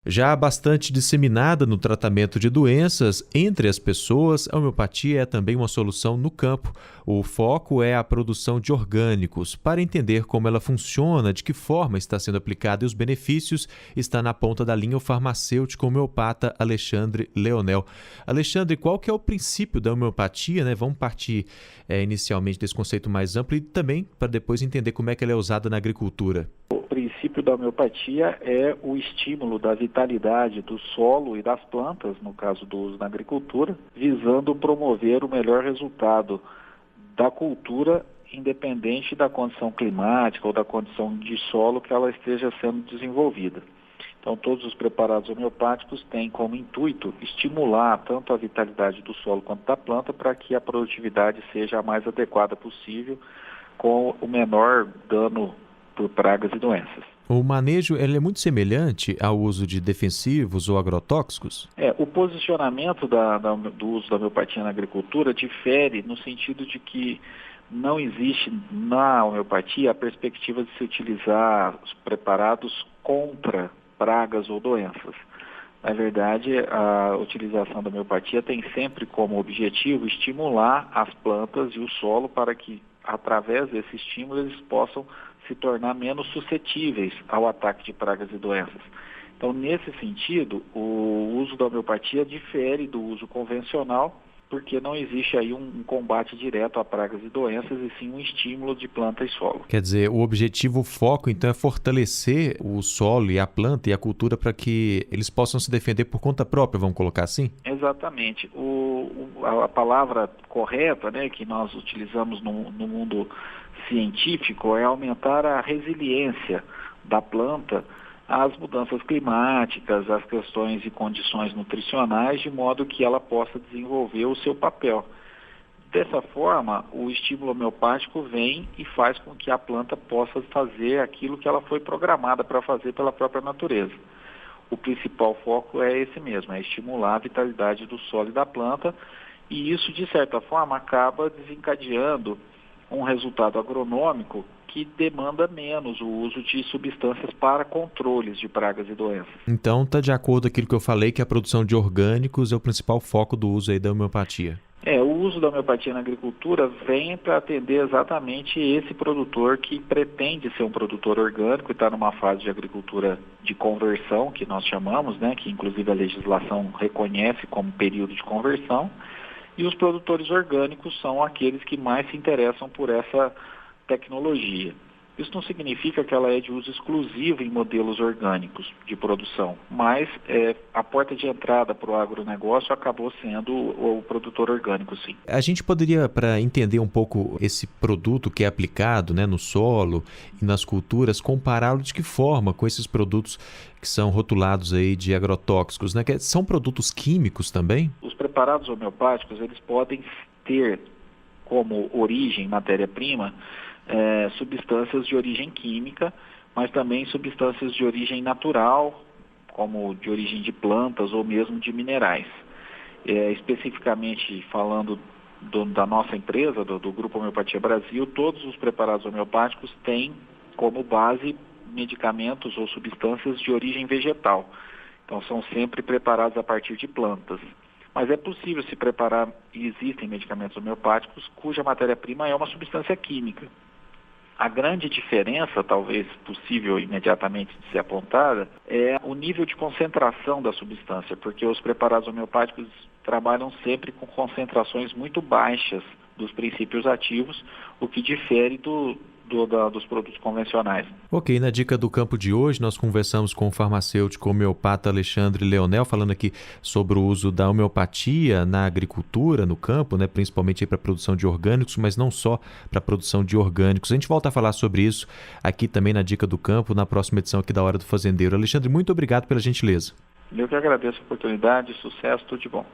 Já bastante disseminada no tratamento de doenças entre as pessoas, a homeopatia é também uma solução no campo. O foco é a produção de orgânicos. Para entender como ela funciona, de que forma está sendo aplicada e os benefícios, está na ponta da linha o farmacêutico homeopata Alexandre Leonel. Alexandre, qual que é o princípio da homeopatia, né? Vamos partir inicialmente desse conceito mais amplo e também para depois entender como é que ela é usada na agricultura. O princípio da homeopatia é o estímulo da vitalidade do solo e das plantas, no caso do uso na agricultura, visando promover o melhor resultado da cultura, independente da condição climática ou da condição de solo que ela esteja sendo desenvolvida. Então, todos os preparados homeopáticos têm como intuito estimular tanto a vitalidade do solo quanto da planta para que a produtividade seja a mais adequada possível, com o menor dano por pragas e doenças. O manejo ele é muito semelhante ao uso de defensivos ou agrotóxicos? O posicionamento do uso da homeopatia na agricultura difere no sentido de que não existe na homeopatia a perspectiva de se utilizar os preparados contra pragas ou doenças. Na verdade, a utilização da homeopatia tem sempre como objetivo estimular as plantas e o solo para que, através desse estímulo, eles possam se tornar menos suscetíveis ao ataque de pragas e doenças. Então, nesse sentido, o uso da homeopatia difere do uso convencional, porque não existe aí um combate direto a pragas e doenças, e sim um estímulo de planta e solo. Quer dizer, o objetivo, o foco, então, é fortalecer o solo e a planta e a cultura para que eles possam se defender por conta própria, vamos colocar assim? Exatamente. A palavra correta, né, que nós utilizamos no mundo científico é aumentar a resiliência da planta às mudanças climáticas, às questões e condições nutricionais, de modo que ela possa desenvolver o seu papel. Dessa forma, o estímulo homeopático vem e faz com que a planta possa fazer aquilo que ela foi programada para fazer pela própria natureza. O principal foco é esse mesmo, é estimular a vitalidade do solo e da planta, e isso, de certa forma, acaba desencadeando um resultado agronômico que demanda menos o uso de substâncias para controles de pragas e doenças. Então, está de acordo com aquilo que eu falei, que a produção de orgânicos é o principal foco do uso aí da homeopatia. O uso da homeopatia na agricultura vem para atender exatamente esse produtor que pretende ser um produtor orgânico e está numa fase de agricultura de conversão, que nós chamamos, né, que inclusive a legislação reconhece como período de conversão. E os produtores orgânicos são aqueles que mais se interessam por essa tecnologia. Isso não significa que ela é de uso exclusivo em modelos orgânicos de produção, mas a porta de entrada para o agronegócio acabou sendo o produtor orgânico, sim. A gente poderia, para entender um pouco esse produto que é aplicado, né, no solo e nas culturas, compará-lo de que forma com esses produtos que são rotulados aí de agrotóxicos, né? São produtos químicos também? Os preparados homeopáticos, eles podem ter como origem, matéria-prima, substâncias de origem química, mas também substâncias de origem natural, como de origem de plantas ou mesmo de minerais. Especificamente falando da nossa empresa, do Grupo Homeopatia Brasil, todos os preparados homeopáticos têm como base medicamentos ou substâncias de origem vegetal. Então são sempre preparados a partir de plantas. Mas é possível se preparar, e existem medicamentos homeopáticos cuja matéria-prima é uma substância química. A grande diferença, talvez possível imediatamente de ser apontada, é o nível de concentração da substância, porque os preparados homeopáticos trabalham sempre com concentrações muito baixas dos princípios ativos, o que difere dos produtos convencionais. Ok, na Dica do Campo de hoje nós conversamos com o farmacêutico homeopata Alexandre Leonel, falando aqui sobre o uso da homeopatia na agricultura, no campo, né, principalmente para a produção de orgânicos, mas não só para a produção de orgânicos. A gente volta a falar sobre isso aqui também na Dica do Campo, na próxima edição aqui da Hora do Fazendeiro. Alexandre, muito obrigado pela gentileza. Eu que agradeço a oportunidade, sucesso, tudo de bom.